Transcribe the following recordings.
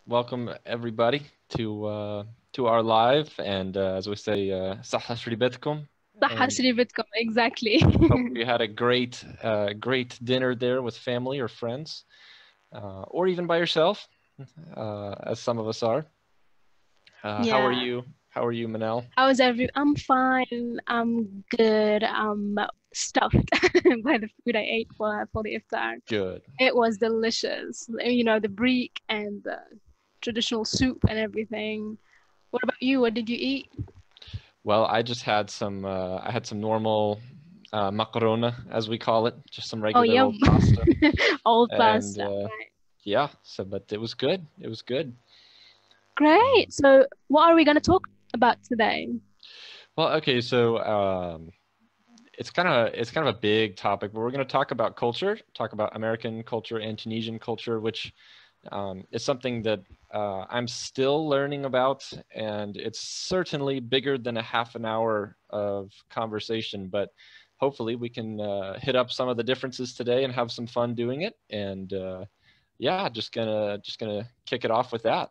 welcome everybody to our live, and as we say, صحة شريبتكم, صحة and شريبتكم, exactly. hope you had a great dinner there with family or friends, or even by yourself, as some of us are. How are Yeah. you? How are you, Manel? I'm fine. I'm good. I'm stuffed by the food I ate for the iftar. Good. It was delicious. The breek and the traditional soup and everything. What about you? What did you eat? Well, I just had some. I had some normal macarona, as we call it, just some Oh, regular yum. old pasta, Old and pasta. Right. yeah. So, but it was good. It was good. Great. So, what are we going to talk about today? Well, okay, so it's kind of a big topic, but we're going to talk about culture, talk about American culture and Tunisian culture, which is something that I'm still learning about, and it's certainly bigger than a half an hour of conversation. But hopefully, we can hit up some of the differences today and have some fun doing it. And yeah, just gonna kick it off with that.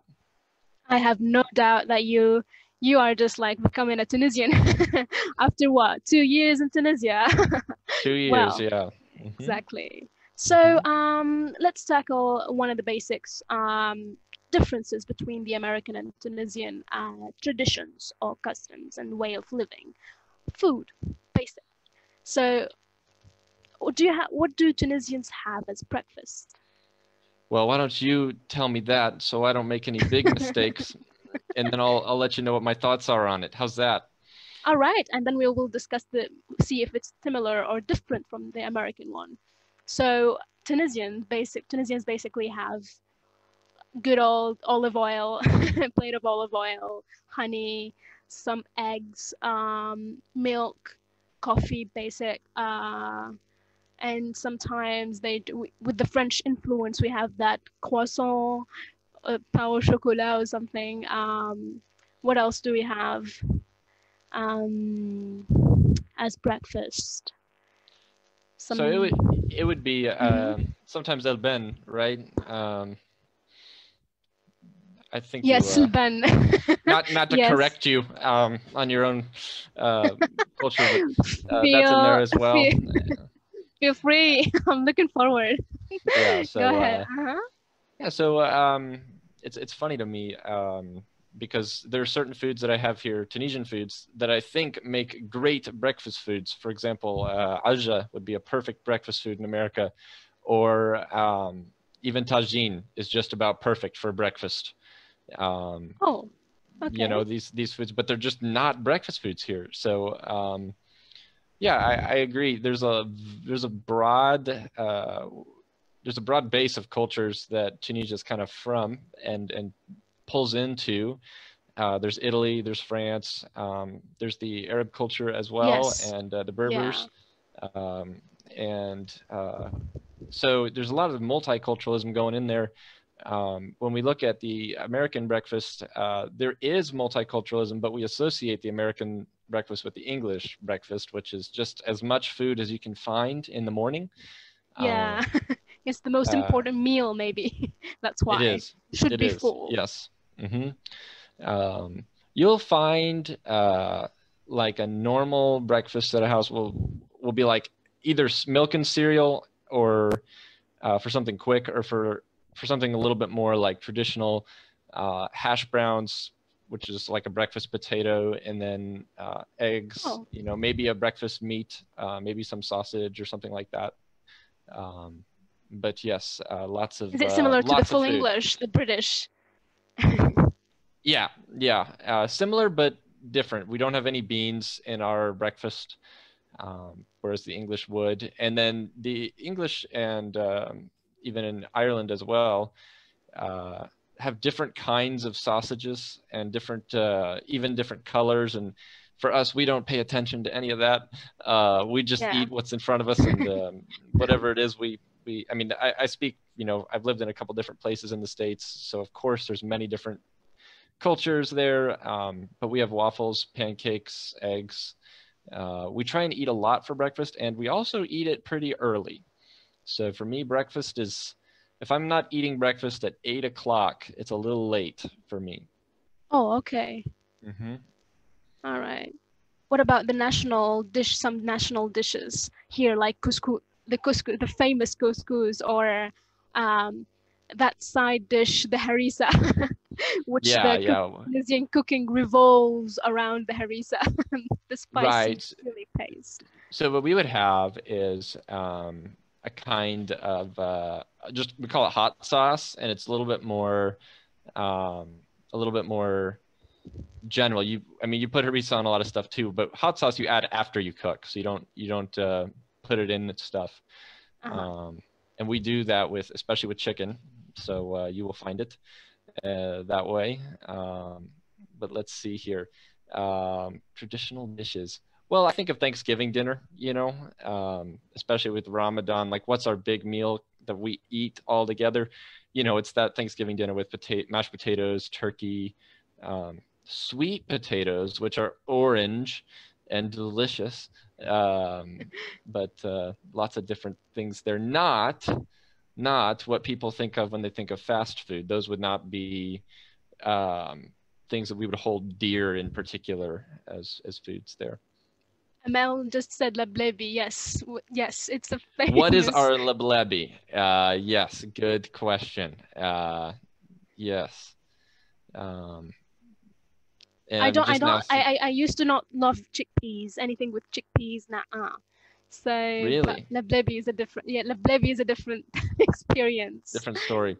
I have no doubt that you are just like becoming a Tunisian after what, 2 years in Tunisia? 2 years, Well, yeah. Hmm. exactly. So Hmm. let's tackle one of the basics differences between the American and Tunisian traditions or customs and way of living. Food, basic. So what do Tunisians have as breakfast? Well, why don't you tell me that so I don't make any big mistakes, and then I'll let you know what my thoughts are on it. How's that? All right, and then we will discuss see if it's similar or different from the American one. So Tunisians basically have good old olive oil, plate of olive oil, honey, some eggs, milk, coffee, basic, and sometimes they do, with the French influence, we have that croissant, pain au chocolat or something. What else do we have? Um, as breakfast. So it Some. would it would be Mhm. sometimes El Ben, right? I think you Yes, Silban. not to Yes. correct you on your own uh, culture, but that's in there Feel, as well. feel, feel free. I'm looking forward. Yeah. Go So ahead. Uh-huh. yeah. So it's funny to me because there are certain foods that I have here, Tunisian foods, that I think make great breakfast foods. For example, ajja would be a perfect breakfast food in America, or even tagine is just about perfect for breakfast. Um, Oh, okay. these foods, but they're just not breakfast foods here. So yeah, I agree. There's a broad there's a broad base of cultures that Tunisia is kind of from and pulls into. There's Italy, there's France, there's the Arab culture as well, Yes. and the Yeah. Berbers, um, and so there's a lot of multiculturalism going in there. When we look at the American breakfast, there is multiculturalism, but we associate the American breakfast with the English breakfast, which is just as much food as you can find in the morning. Yeah. Um, It's the most uh, important meal, maybe. That's it why. is. Should It be is. full. Yes. Hmm. You'll find like a normal breakfast at a house will be like either milk and cereal, or for something quick, or for something a little bit more like traditional, hash browns, which is like a breakfast potato, and then eggs. Oh, Maybe a breakfast meat, maybe some sausage or something like that. Um, but yes, is it similar to the lots of full food. English, the British? Yeah, yeah, similar but different. We don't have any beans in our breakfast, whereas the English would. And then the English and even in Ireland as well, uh, have different kinds of sausages and different, even different colors. And for us, we don't pay attention to any of that. We just Yeah. eat what's in front of us, and whatever it is, I mean, I speak. I've lived in a couple different places in the States, so of course there's many different cultures there. But we have waffles, pancakes, eggs. We try and eat a lot for breakfast, and we also eat it pretty early. So for me, breakfast is if I'm not eating breakfast at 8 o'clock, it's a little late for me. Oh, okay. Mm-hmm. All right. What about the national dish, some national dishes here, like couscous, the famous couscous, or um, that side dish, the harissa, which Yeah, the yeah, Tunisian cooking revolves around the harissa, the spicy right. chili paste. So what we would have is a kind of just we call it hot sauce, and it's um, a little bit more general. I mean, you put harissa on a lot of stuff too, but hot sauce you add after you cook, so you don't put it in stuff. Uh-huh. Um, and we do that with, especially with chicken. So you will find it that way. But let's see here. Traditional dishes. Well, I think of Thanksgiving dinner, especially with Ramadan. Like, what's our big meal that we eat all together? It's that Thanksgiving dinner with mashed potatoes, turkey, sweet potatoes, which are orange and delicious, but lots of different things. They're not what people think of when they think of fast food. Those would not be things that we would hold dear in particular as foods there. Amel just said lablebi. Yes, yes, it's a What is famous. our leblebi? Yes, good question. Yes. Um, I and don't, I just now, don't, I used to not love chickpeas, anything with chickpeas, nah. So, but really lablebi is a different, yeah, lablebi is a different experience. different story.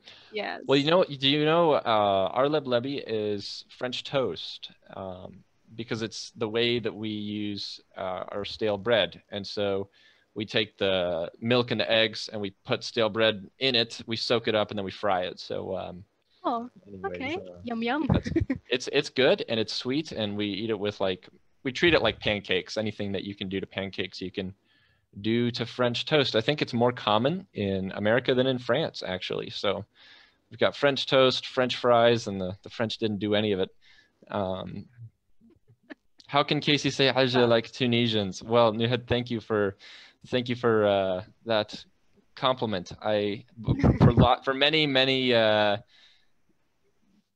Well, Yes. do you know our leblebi is French toast, because it's the way that we use our stale bread. And so we take the milk and the eggs and we put stale bread in it, we soak it up, and then we fry it. So Oh, anyways, okay. Yum yum. that's it's good and it's sweet, and we eat it with we treat it like pancakes. Anything that you can do to pancakes, you can do to French toast. I think it's more common in America than in France, actually. So we've got French toast, French fries, and the French didn't do any of it. Um, how can Casey say Haja like Tunisians? Well, Nuhad, thank you for that compliment. For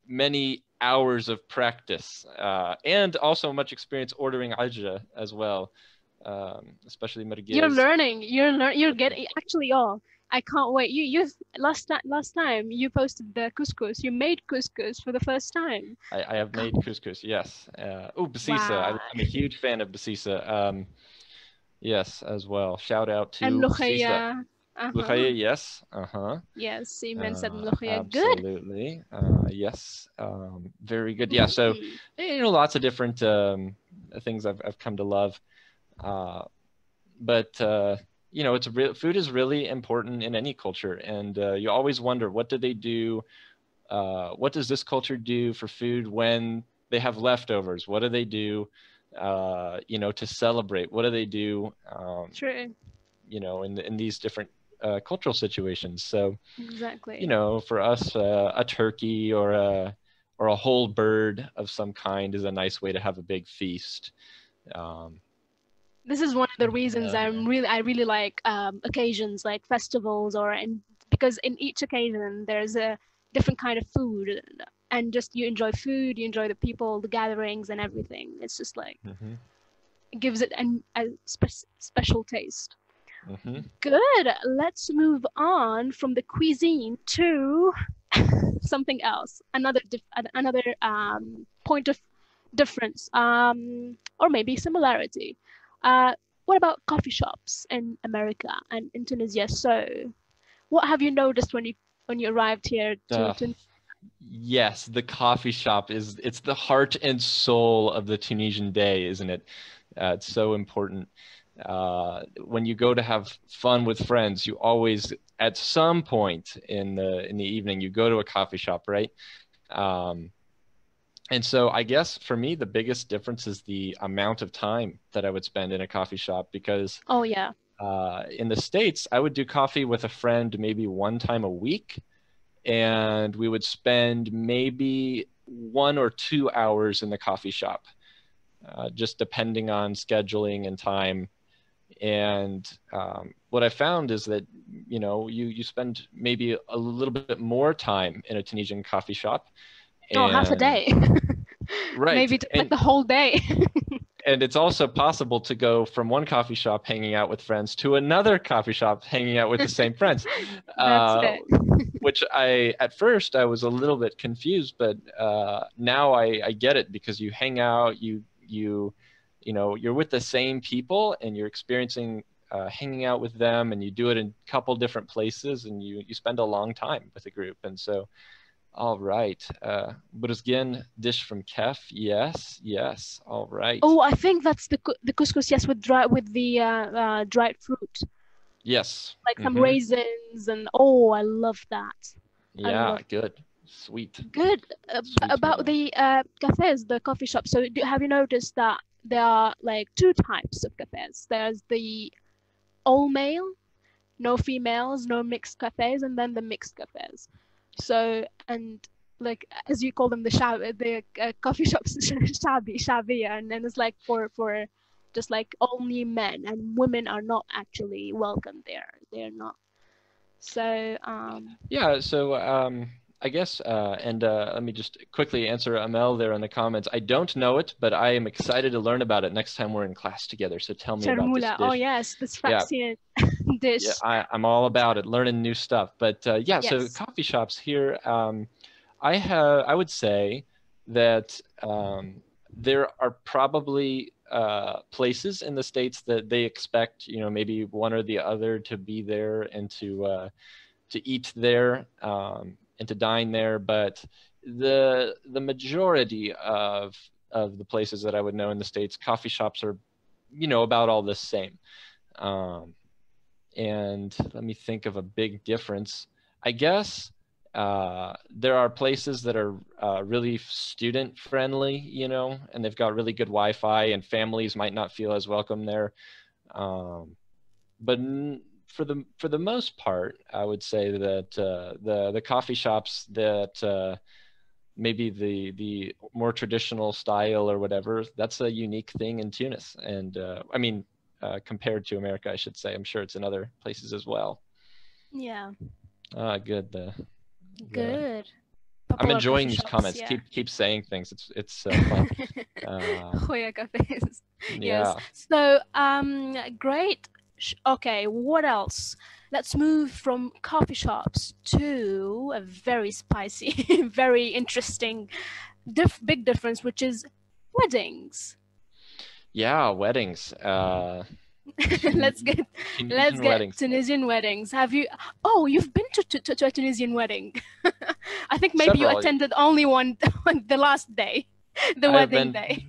many hours of practice, and also much experience ordering Haja as well, especially You're Marguez. learning. You're getting actually. Oh, I can't wait. You last time you posted the couscous. You made couscous for the first time. I have made Can't- couscous, yes. Oh, basisa. Wow. I'm a huge fan of basisa. Yes, as well. Shout out And to basisa. ملوخية. Uh-huh. Luchaya, yes. Uh-huh. Yes, Seaman said ملوخية. Good. Absolutely. Yes. Very good. Yeah. So, lots of different things I've come to love. But food is really important in any culture, and you always wonder, what do they do? What does this culture do for food when they have leftovers? What do they do, to celebrate? What do they do, True. in these different cultural situations? So, Exactly. for us, a turkey or a whole bird of some kind is a nice way to have a big feast. Um, This is one of the reasons uh, I really like occasions like festivals because in each occasion there's a different kind of food, and just you enjoy food, you enjoy the people, the gatherings, and everything. It's just like mhm, it gives it a special taste. mhm. Good. Let's move on from the cuisine to something else. Another point of difference, or maybe similarity. Uh, what about coffee shops in America and in Tunisia? So, what have you noticed when you arrived here Uh, to Yes, the coffee shop it's the heart and soul of the Tunisian day, isn't it? It's so important. When you go to have fun with friends, you always, at some point in the evening, you go to a coffee shop, right? Um, and so I guess for me, the biggest difference is the amount of time that I would spend in a coffee shop, because Oh yeah, in the States, I would do coffee with a friend maybe one time a week, and we would spend maybe 1 or 2 hours in the coffee shop, just depending on scheduling and time. And what I found is that, you spend maybe a little bit more time in a Tunisian coffee shop. Oh, half a And day. right. Maybe like the whole day. And it's also possible to go from one coffee shop hanging out with friends to another coffee shop hanging out with the same friends, That's it. which at first I was a little bit confused, but now I get it, because you hang out, you're with the same people, and you're experiencing hanging out with them, and you do it in a couple different places, and you spend a long time with a group. And so, all right. Bruzgin dish from Kef. Yes, yes. All right. Oh, I think that's the couscous, yes, with the dried fruit, Yes. like some raisins, and oh, I love that. Yeah, good. Sweet. Good. Sweet About menu. the cafes, the coffee shops. So have you noticed that there are like two types of cafes? There's the all male, no females, no mixed cafes, and then the mixed cafes. So, and like as you call them, the coffee shops, shabi, and then it's like for just like only men, and women are not actually welcome there. They're not. So Yeah, so I guess, and let me just quickly answer Amel there in the comments. I don't know it, but I am excited to learn about it next time we're in class together. So tell me about this Sharmula. Oh dish. yes, this Yeah, fascinating dish. yeah, I'm all about it, learning new stuff. But yeah, so Yes. coffee shops here, I would say that there are probably places in the States that they expect, maybe one or the other to be there and to eat there, and to dine there. But the majority of the places that I would know in the States, coffee shops are, about all the same. And let me think of a big difference. I guess there are places that are really student friendly, and they've got really good Wi-Fi, and families might not feel as welcome there. But for the most part, I would say that the coffee shops that maybe the more traditional style or whatever, that's a unique thing in Tunis. And I mean, compared to America, I should say. I'm sure it's in other places as well. Yeah. Good. Good. I'm Popular coffee enjoying these shops. comments. Yeah. Keep saying things. It's fun. Hoya cafes. Yes. Yeah. So great. Okay. What else? Let's move from coffee shops to a very spicy, very interesting, big difference, which is weddings. Yeah, weddings. let's get Tunisian weddings. Tunisian weddings. Have you? Oh, you've been to a Tunisian wedding. I think maybe you Several. attended only one, the last day, the I've wedding been. day.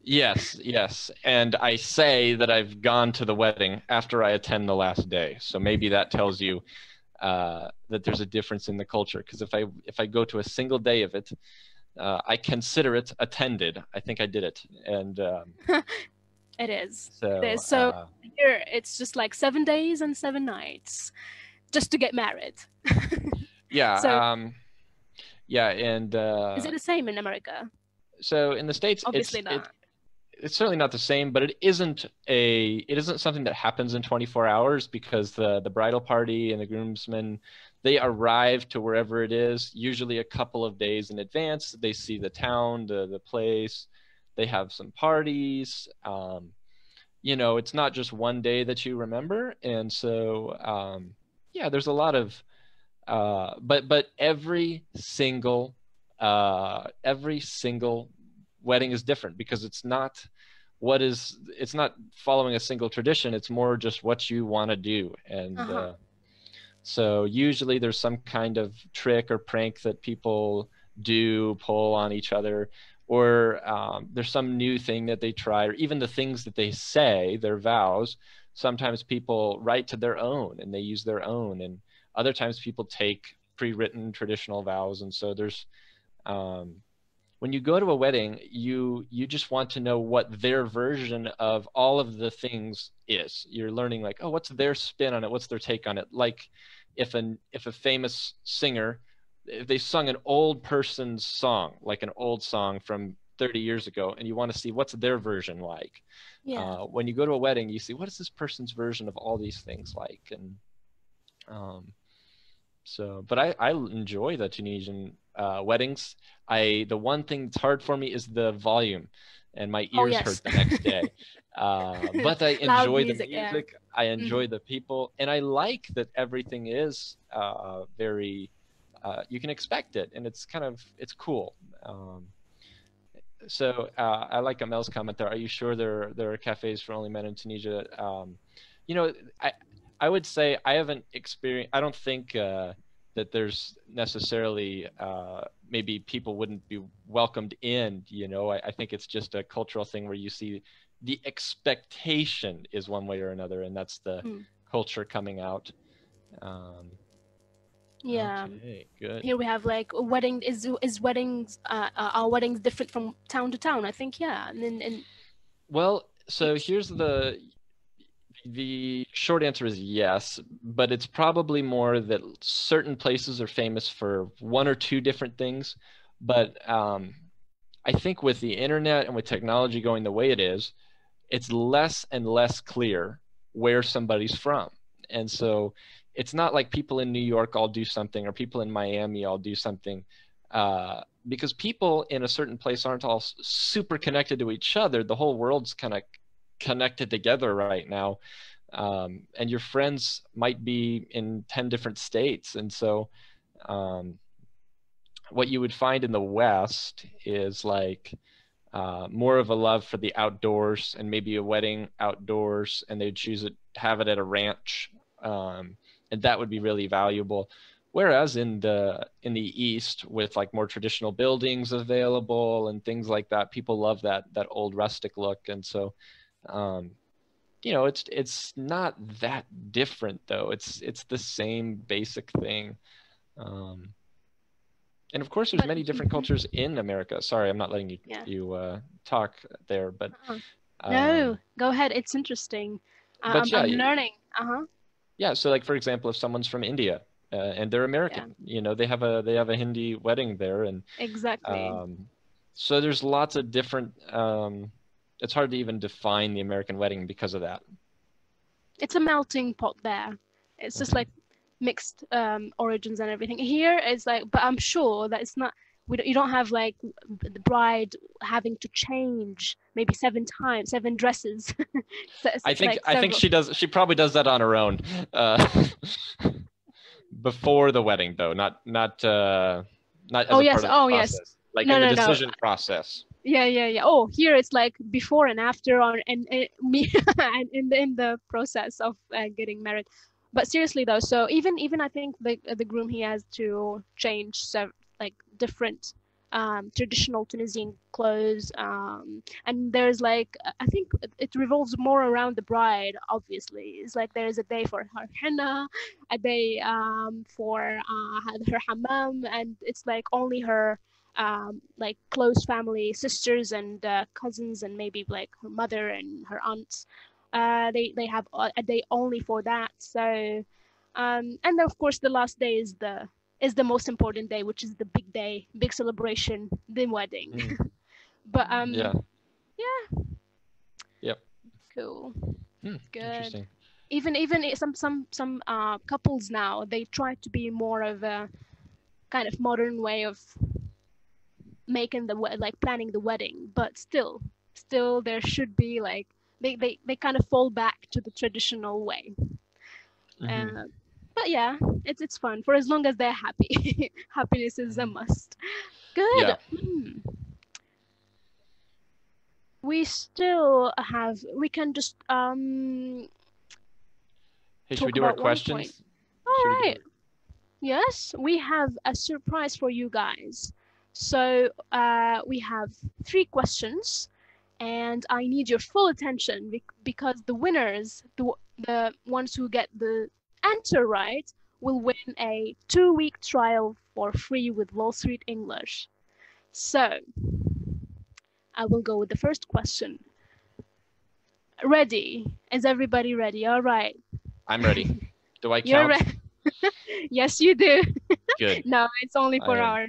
Yes, yes. And I say that I've gone to the wedding after I attend the last day. So maybe that tells you that there's a difference in the culture. Because if I go to a single day of it, I consider it attended. I think I did it. And It is. so, It is. So here it's just like 7 days and 7 nights just to get married. yeah. So, yeah. And is it the same in America? so in the States, Obviously not. It's certainly not the same, but it isn't something that happens in 24 hours, because the bridal party and the groomsmen, they arrive to wherever it is usually a couple of days in advance. They see the town, the place, they have some parties. It's not just one day that you remember. And so yeah, there's a lot of but every single wedding is different, because it's not following a single tradition. It's more just what you want to do. And so usually there's some kind of trick or prank that people pull on each other, or there's some new thing that they try, or even the things that they say, their vows. Sometimes people write to their own and they use their own, and other times people take pre-written traditional vows. And so there's when you go to a wedding, you just want to know what their version of all of the things is. You're learning, like, oh, what's their spin on it? What's their take on it? Like if a famous singer, if they sung an old person's song, like an old song from 30 years ago, and you want to see what's their version like. Yeah. When you go to a wedding, you see what is this person's version of all these things like, and so. But I enjoy the Tunisian weddings. The one thing that's hard for me is the volume, and my Oh, ears yes. hurt the next day. But I Loud enjoy music, the yeah. music. I enjoy the people, and I like that everything is very. You can expect it, and it's cool. So I like Amel's comment there. Are you sure there are cafes for only men in Tunisia? You know, I would say I haven't experienced. I don't think that there's necessarily maybe people wouldn't be welcomed in. You know, I think it's just a cultural thing where you see the expectation is one way or another, and that's the culture coming out. Yeah. Okay, good. Here we have like a wedding. Is weddings are weddings different from town to town? I think, yeah. And well, so here's the short answer is yes, but it's probably more that certain places are famous for one or two different things. But I think with the internet and with technology going the way it is, it's less and less clear where somebody's from. And so it's not like people in New York all do something or people in Miami all do something, because people in a certain place aren't all super connected to each other. The whole world's kind of connected together right now. And your friends might be in 10 different states. And so what you would find in the West is like more of a love for the outdoors, and maybe a wedding outdoors, and they'd have it at a ranch. And that would be really valuable. Whereas in the East, with like more traditional buildings available and things like that, people love that old rustic look. And so, you know, it's not that different though. It's the same basic thing. And of course, there's many different cultures in America. Sorry, I'm not letting you talk there, but no, go ahead. It's interesting. I'm learning. Yeah, so like for example, if someone's from India and they're American, you know, they have a Hindi wedding there, and exactly. So there's lots of different. It's hard to even define the American wedding because of that. It's a melting pot there. It's just like mixed origins and everything. Here it's like, but I'm sure that it's not. You don't have like the bride having to change maybe 7 dresses. So I think she does. She probably does that on her own before the wedding, though. Not as a part of the process. Like in the decision process. Yeah. Oh, here it's like before and after, and me and in the process of getting married. But seriously though, so even I think the groom, he has to change like different traditional Tunisian clothes, and there's like, I think it revolves more around the bride. Obviously, it's like there's a day for her henna, a day for her hammam, and it's like only her like close family, sisters and cousins, and maybe like her mother and her aunts. They have a day only for that. So and of course the last day is the most important day, which is the big day, big celebration, the wedding. But Yep. Cool. Good. Interesting. Even some couples now, they try to be more of a kind of modern way of making planning the wedding, but still there should be like they kind of fall back to the traditional way. But yeah, it's fun for as long as they're happy. Happiness is a must. Good. Yeah. We still have. We can just Hey, should we do our questions? All right. Yes, we have a surprise for you guys. So we have 3 questions, and I need your full attention because the winners, the ones who get the answer right, will win a 2-week trial for free with Wall Street English. So I will go with the first question. Ready? Is everybody ready? All right. I'm ready. Do I count? You're ready. Yes, you do. Good. No, it's only for our.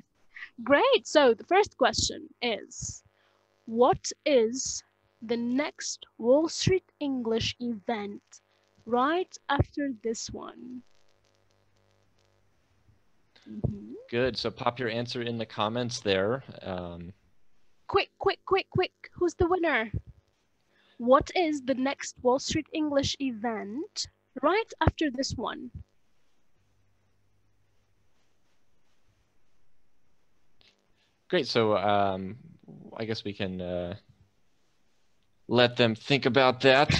Great. So the first question is, What is the next Wall Street English event right after this one? Good. So pop your answer in the comments there. Quick, quick, quick, quick. Who's the winner? What is the next Wall Street English event right after this one? Great. So I guess we can let them think about that,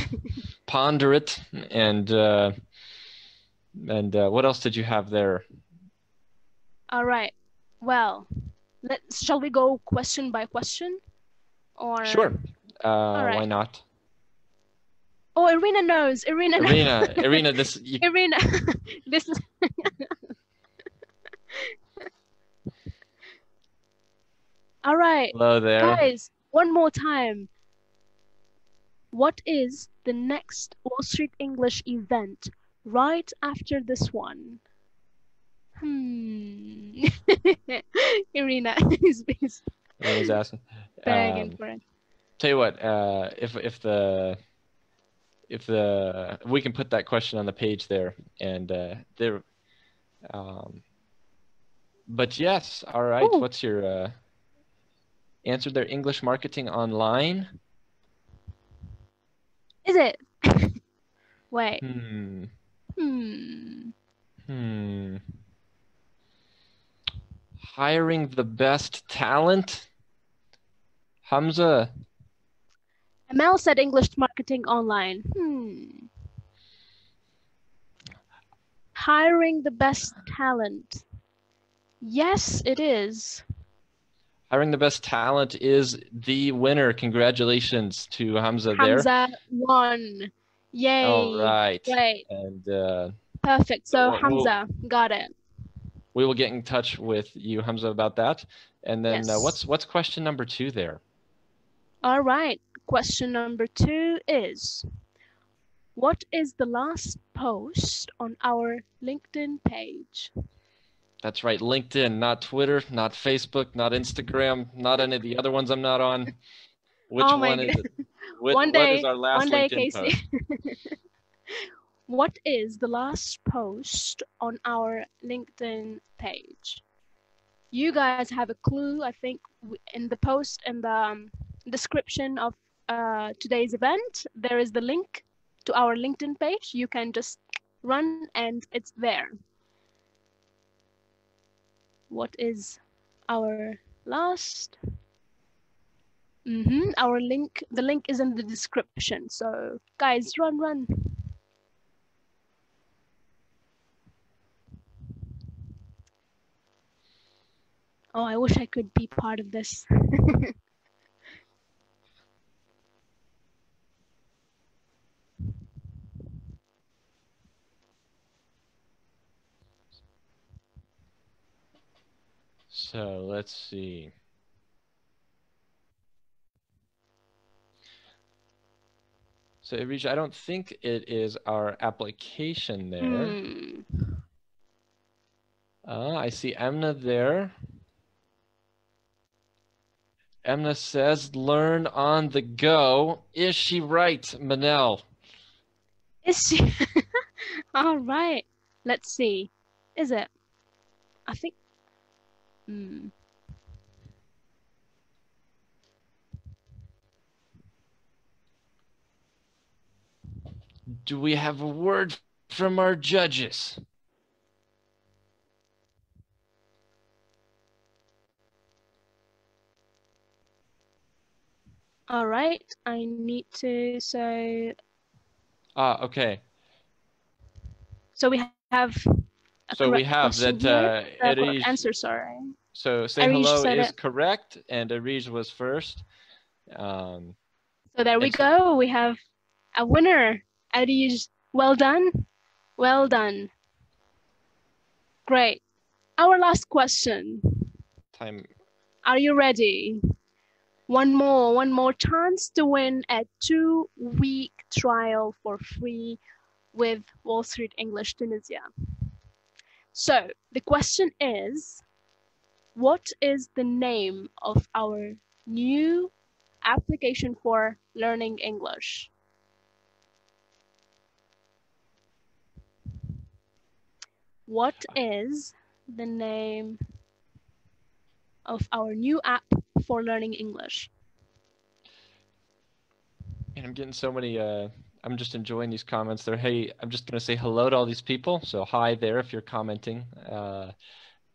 ponder it, and what else did you have there? All right. Well, shall we go question by question? Or sure. right. Why not? Oh, Irina knows. Irina. Irina, this. Irina, this is. All right. Hello there. Guys, one more time. What is the next Wall Street English event right after this one? Irina is asking. begging for it. Tell you what, if we can put that question on the page there, and there. But yes, all right. Ooh. What's your answer there? English marketing online. Is it? Wait. Hiring the best talent. Hamza. Amel said English marketing online. Hiring the best talent. Yes, it is. Hiring the best talent is the winner. Congratulations to Hamza there. Hamza won. Yay. All right. Great. And perfect. So Hamza got it. We will get in touch with you, Hamza, about that. And then yes. What's question number 2 there? All right. Question number 2 is, what is the last post on our LinkedIn page? That's right, LinkedIn, not Twitter, not Facebook, not Instagram, not any of the other ones I'm not on. Which one is it? What is our last LinkedIn post? What is the last post on our LinkedIn page? You guys have a clue, I think, in the post in the description of today's event. There is the link to our LinkedIn page. You can just run and it's there. What is our last? Our link, the link is in the description. So guys, run. Oh, I wish I could be part of this. So let's see. So Irija, I don't think it is our application there. I see Emna there. Emna says, learn on the go. Is she right, Manel? Is she? All right. Let's see. Is it? I think. Do we have a word from our judges? All right. I need to say. Okay. So we have. So we have that. Answer, sorry. So say Arij hello is correct, and Arij was first. So there we go. We have a winner. Arij, well done. Well done. Great. Our last question. Time. Are you ready? One more chance to win a 2-week trial for free with Wall Street English Tunisia. So the question is, what is the name of our new application for learning English. What is the name of our new app for learning English? And I'm getting so many, I'm just enjoying these comments there. Hey, I'm just going to say hello to all these people. So hi there if you're commenting.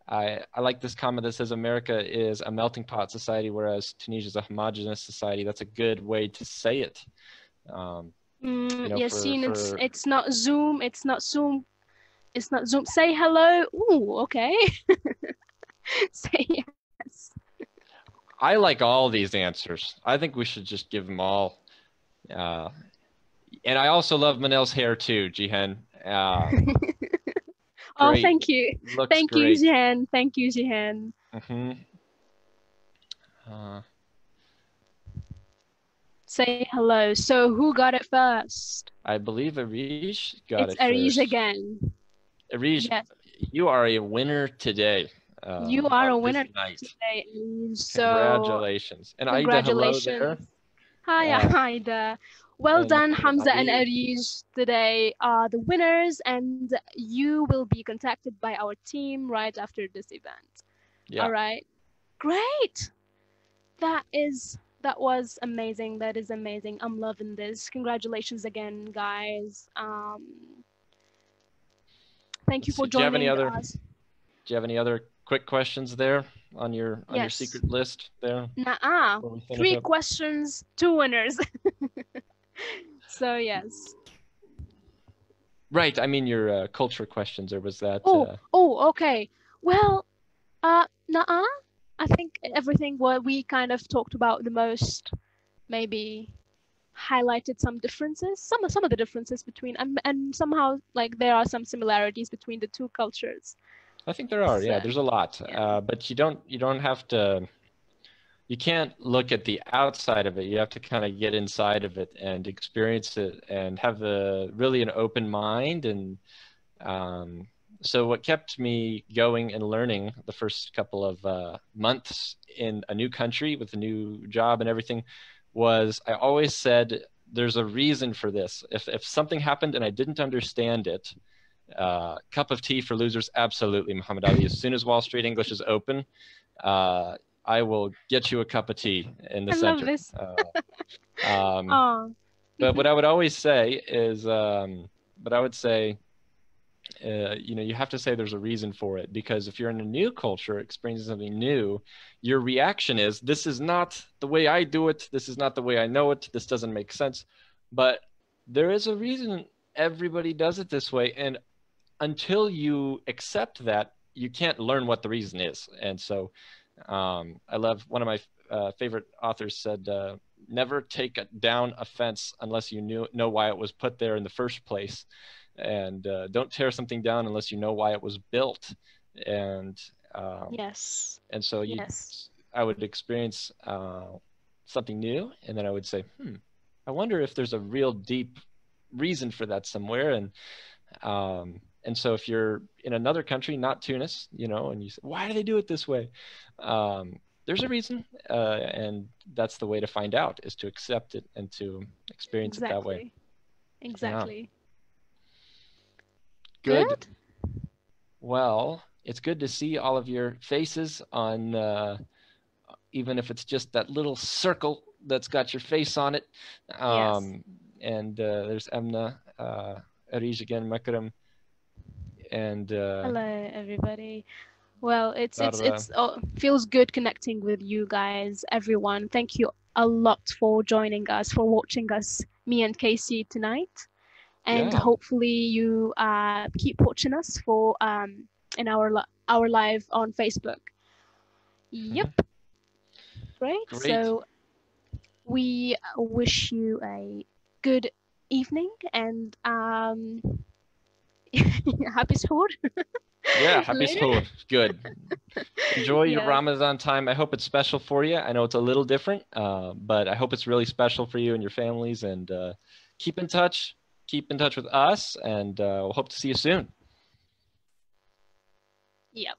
I like this comment that says America is a melting pot society, whereas Tunisia is a homogenous society. That's a good way to say it. You know, Yassine, it's not Zoom. It's not Zoom. It's not Zoom. Say hello. Ooh, okay. Say yes. I like all these answers. I think we should just give them all. And I also love Manel's hair too, Jihan. Oh, thank you. Looks thank great. you, Jihan. Thank you, Jihan. Say hello. So who got it first? I believe Arish got it first. It's Arish again. Arish, yes. You are a winner today. You are a winner today. So congratulations. And congratulations. Aida, hello there. Hi, Aida. Well done, Hamza and Arish. Today are the winners, and you will be contacted by our team right after this event. Yeah. All right. Great. That was amazing. That is amazing. I'm loving this. Congratulations again, guys. Thank you for joining us. Do you have any other quick questions there on your secret list there? Nuh-uh. 3 questions, 2 winners. So yes. Right. I mean your culture questions, or was that? Oh, okay. Well, nuh-uh. I think everything what we kind of talked about the most, maybe highlighted some differences, some of the differences between, and somehow like there are some similarities between the 2 cultures. I think there are. Yeah, there's a lot. Yeah. But you don't have to. You can't look at the outside of it. You have to kind of get inside of it and experience it and have really an open mind. And so what kept me going and learning the first couple of months in a new country with a new job and everything was I always said, there's a reason for this. If something happened and I didn't understand it, cup of tea for losers, absolutely, Muhammad Ali. As soon as Wall Street English is open, I will get you a cup of tea in the center. Love this. But what I would always say is, you know, you have to say there's a reason for it, because if you're in a new culture, experiencing something new, your reaction is, this is not the way I do it. This is not the way I know it. This doesn't make sense. But there is a reason everybody does it this way. And until you accept that, you can't learn what the reason is. And so I love, one of my favorite authors said, never take down a fence unless you know why it was put there in the first place. And don't tear something down unless you know why it was built. And yes. And so I would experience something new, and then I would say, I wonder if there's a real deep reason for that somewhere. And so if you're in another country, not Tunis, you know, and you say, why do they do it this way? There's a reason, and that's the way to find out, is to accept it and to experience it that way. Exactly. Yeah. Good. Well, it's good to see all of your faces on, even if it's just that little circle that's got your face on it. And there's Emna, Arij again, Makram, and hello everybody. Well, it feels good connecting with you guys, everyone. Thank you a lot for joining us, for watching us, me and Casey tonight. And hopefully you keep watching us for in our live on Facebook. Yep. Great. So we wish you a good evening and happy suhoor. Yeah, happy suhoor. Good. Enjoy your Ramadan time. I hope it's special for you. I know it's a little different, but I hope it's really special for you and your families. And keep in touch. Keep in touch with us, and we'll hope to see you soon. Yep.